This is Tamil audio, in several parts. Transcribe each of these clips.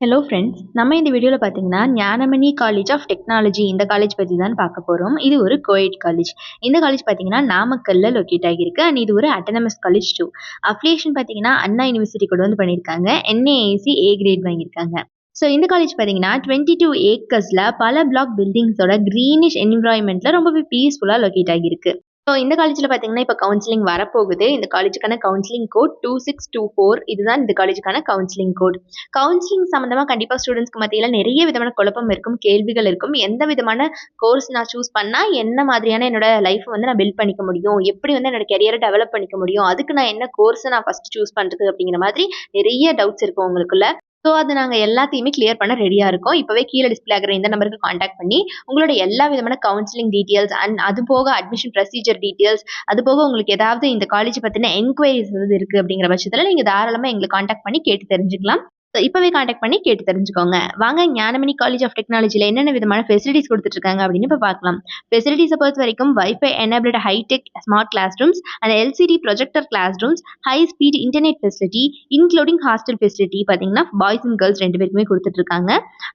ஹலோ ஃப்ரெண்ட்ஸ், நம்ம இந்த வீடியோவில் பார்த்தீங்கன்னா ஞானமணி காலேஜ் ஆஃப் டெக்னாலஜி இந்த காலேஜ் பற்றி தான் பார்க்க போகிறோம். இது ஒரு கோஎட் காலேஜ். இந்த காலேஜ் பார்த்தீங்கன்னா நாமக்கல்ல லொக்கேட் ஆகியிருக்கு. அண்ட் இது ஒரு அட்டானமஸ் காலேஜ் டூ. அஃபிலியேஷன் பார்த்தீங்கன்னா அண்ணா யூனிவர்சிட்டி கூட வந்து பண்ணியிருக்காங்க. NAAC A கிரேட் வாங்கியிருக்காங்க. ஸோ இந்த காலேஜ் பார்த்தீங்கன்னா 22 ஏக்கர்ஸில் பல பிளாக் பில்டிங்ஸோட க்ரீனிஷ் என்விரான்மெண்ட்டில் ரொம்பவே பீஸ்ஃபுல்லாக லொக்கேட் ஆகியிருக்கு. ஸோ இந்த காலேஜில் பார்த்தீங்கன்னா இப்போ கவுன்சிலிங் வரப்போகுது. இந்த காலேஜுக்கான கவுன்சிலிங் கோட் 2624. இதுதான் இந்த காலேஜுக்கான கவுன்சிலிங் கோட். கவுன்சிலிங் சம்மந்தமாக கண்டிப்பாக ஸ்டூடெண்ட்ஸ்க்கு மத்தியில் நிறைய விதமான குழப்பம் இருக்கும், கேள்விகள் இருக்கும். எந்த விதமான கோர்ஸ் நான் சூஸ் பண்ணால் என்ன மாதிரியான என்னோட லைஃப்பை வந்து நான் பில்ட் பண்ணிக்க முடியும், எப்படி வந்து என்னோட கெரியரை டெவலப் பண்ணிக்க முடியும், அதுக்கு நான் என்ன கோர்ஸை நான் ஃபஸ்ட்டு சூஸ் பண்ணுறது அப்படிங்கிற மாதிரி நிறைய டவுட்ஸ் இருக்கும் உங்களுக்குள்ள. ஸோ அது நாங்கள் எல்லாத்தையுமே கிளியர் பண்ண ரெடியாக இருக்கோம். இப்போவே கீழே டிஸ்பிளே ஆகிற இந்த நம்பருக்கு காண்டாக்ட் பண்ணி உங்களோட எல்லா விதமான கவுன்சிலிங் டீட்டெயில்ஸ் அண்ட் அது போக அட்மிஷன் ப்ரொசீஜர் டீட்டெயில்ஸ், அது போக உங்களுக்கு ஏதாவது இந்த காலேஜ் பற்றின என்கொயரிஸ் எதாவது இருக்குது அப்படிங்கிற பட்சத்தில் நீங்கள் தாராளமாக எங்களை காண்டாக்ட் பண்ணி கேட்டு தெரிஞ்சுக்கலாம். ஸோ இப்போவே காண்டாக்ட் பண்ணி கேட்டு தெரிஞ்சுக்கோங்க. வாங்க ஞானமணி காலேஜ் ஆஃப் டெக்னாலஜியில் என்னென்ன விதமான ஃபெசிலிட்டிஸ் கொடுத்துட்ருக்காங்க அப்படின்னு இப்போ பார்க்கலாம். ஃபெசிலிட்டிஸை பொறுத்த வரைக்கும் wifi enabled hitech smart class rooms and LCD projector class rooms, high speed internet facility, including hostel facility பார்த்தீங்கன்னா பாய்ஸ் அண்ட் கேர்ள்ஸ் 2 பேருக்குமே கொடுத்துட்ருக்காங்க.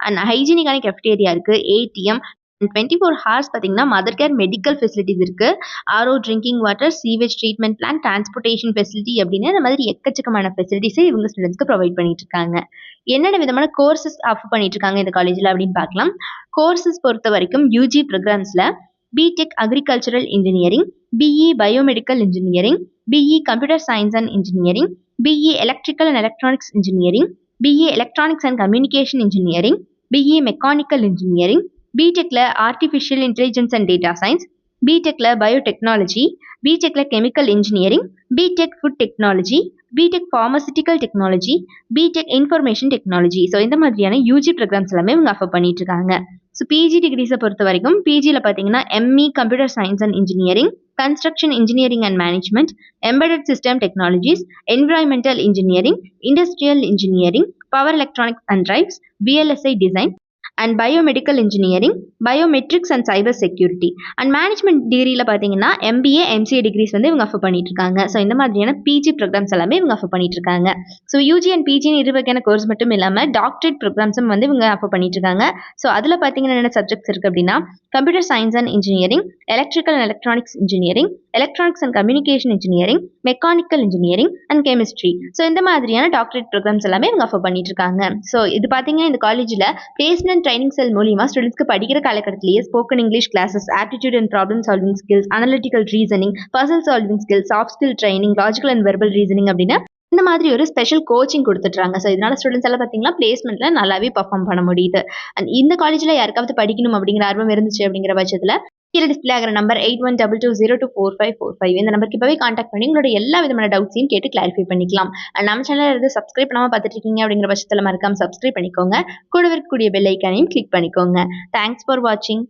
அண்ட் ஹைஜீனிக்கான கெஃப்டேரியா இருக்குது, ATM, 24 ஹார்ஸ் பார்த்தீங்கன்னா மதர் கேர் மெடிக்கல் ஃபெசிலிட்டிஸ் இருக்குது, RO drinking water, sewage treatment plan, transportation facility அப்படின்னு இந்த மாதிரி எக்கச்சக்கமான ஃபெசிலிட்டிஸை இவங்க ஸ்டூடெண்ட்ஸ்க்கு ப்ரொவைட் பண்ணிட்டு இருக்காங்க. என்னென்ன விதமான கோர்சஸ் ஆஃபர் பண்ணிட்டு இருக்காங்க இந்த காலேஜில் அப்படின்னு பார்க்கலாம். கோர்சஸ் பொறுத்த வரைக்கும் UG ப்ரோக்ராம்ஸில் B Tech agricultural engineering, BE biomedical engineering, BE computer science and engineering, BE electrical and electronics engineering, BE electronics and communication engineering, BE mechanical engineering, பிடெக்ல artificial intelligence and data science, பிடெக்ல பயோடெக்னாலஜி, பிடெக்ல chemical engineering, B Tech food technology, B Tech pharmaceutical technology, B Tech information technology. So இந்த மாதிரியான UG ப்ரோக்ராம்ஸ் எல்லாமே இவங்க ஆஃபர் பண்ணிட்டு இருக்காங்க. ஸோ PG டிகிரிஸை பொறுத்த வரைக்கும் PGயில் பார்த்தீங்கன்னா ME computer science and engineering, construction engineering and management, embedded system technologies, environmental engineering, industrial engineering, power electronics and drives, VLSI design and biomedical engineering, biometrics and cyber security. And management டிகிரியில் பார்த்தீங்கன்னா MBA MCA டிகிரிஸ் வந்து இவங்க ஆஃபர் பண்ணிட்டு இருக்காங்க. ஸோ இந்த மாதிரியான PG ப்ரோக்ராம்ஸ் எல்லாமே இவங்க ஆஃபர் பண்ணிட்டு இருக்காங்க. ஸோ UG அண்ட் PGன்னு இரு வகையான கோர்ஸ் மட்டும் இல்லாமல் டாக்டரேட் ப்ரோக்ராம்ஸும் வந்து இவங்க ஆஃபர் பண்ணிட்டு இருக்காங்க. ஸோ அதில் பார்த்தீங்கன்னா என்ன சப்ஜெக்ட்ஸ் இருக்குது அப்படின்னா computer science and engineering, electrical and electronics engineering, electronics and communication engineering, mechanical engineering and chemistry. So இந்த மாதிரியான டாக்டரேட் ப்ரோக்ராம்ஸ் எல்லாமே இவங்க ஆஃபர் பண்ணிட்டு இருக்காங்க. ஸோ இது பார்த்தீங்கன்னா இந்த காலேஜில் பிளேஸ்மெண்ட் ட்ரைனிங் செல் மூலியமா ஸ்டூடெண்ட்ஸ்க்கு படிக்கிற காலகட்டத்திலேயே spoken English classes, aptitude and problem solving skills, analytical reasoning, puzzle solving skills, soft skill training, logical and verbal reasoning அப்படின்னு இந்த மாதிரி ஒரு ஸ்பெஷல் கோச்சிங் கொடுத்துட்றாங்க. ஸோ இதனால ஸ்டூடெண்ட்ஸ் எல்லாம் பார்த்தீங்கன்னா பிளேஸ்மெண்ட்ல நல்லாவே பர்ஃபார்ம் பண்ண முடியுது. அண்ட் இந்த காலேஜில் யாருக்காவது படிக்கணும் அப்படிங்கிற ஆர்வம் இருந்துச்சு அப்படிங்கிற பட்சத்தில் கீழே டிஸ்பிளே ஆகிற நம்பர் 8122024545 இந்த நம்பருக்கு இப்போவே காண்டாக்ட் பண்ணி உங்களோட எல்லா விதமான டவுட்ஸையும் கேட்டு கிளாரிஃபை பண்ணிக்கலாம். அண்ட் நம்ம சேனலில் இருந்து சப்ஸ்கிரைப் பண்ணாமல் பார்த்துட்டு இருக்கீங்க அப்படிங்கிற பட்சத்தில் மறக்காம சப்ஸ்கிரைப் பண்ணிக்கோங்க. கூட இருக்கக்கூடிய பெல் ஐக்கானையும் கிளிக் பண்ணிக்கோங்க. தேங்க்ஸ் ஃபார் வாட்சிங்.